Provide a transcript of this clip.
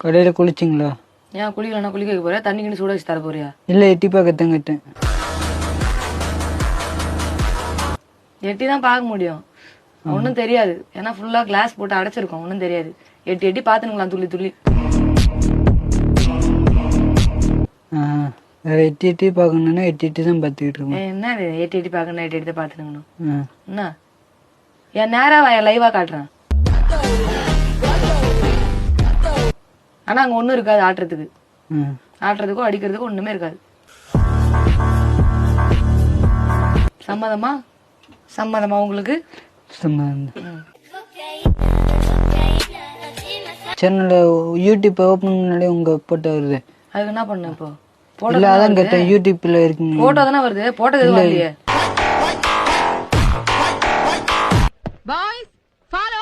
கடையில குளிச்சிங்களா? ஏன் குளிக்கலன்னா குளிக்க வைக்க போறியா? தண்ணி கிண்ணி சூட வச்சு தர போறியா? இல்ல எட்டி பார்க்கத்தான் கேட்டேன். எட்டி தான் பார்க்க முடியும், ஒன்றும் தெரியாது. ஏன்னா ஃபுல்லா கிளாஸ் போட்டு அடைச்சிருக்கோம், ஒன்றும் தெரியாது. எட்டி எட்டி பாத்துனுங்களா துள்ளி துள்ளி. வேற எட்டி எட்டி பார்க்கணும்னா எட்டி எட்டி தான் பார்த்துக்கிட்டு இருக்கோம். என்ன இது எட்டி எட்டி பார்க்கணும், எட்டி எட்டி தான் பாத்துனுங்கணும்? என்ன என் நேரா லைவா காட்டுறேன். ஆனா அங்க ஒண்ணும் இருக்காது ஆட்டுறதுக்கு. ஆட்டுறதுக்கும் அடிக்கிறதுக்கும் ஒண்ணுமே இருக்காது. சம்மதமா? சம்மதமா உங்களுக்கு? சம்மதம். சேனல்ல யூடியூப் ஓபன் பண்ணாலே உங்க போட்டோ வருது. அதுக்கு என்ன பண்ண இப்போ? இல்ல அதான் கேட்டேன், யூடியூப்ல இருக்குங்க. போட்டோ தானே வருது, போட்டோ எதுவும் வரலையே. Boys follow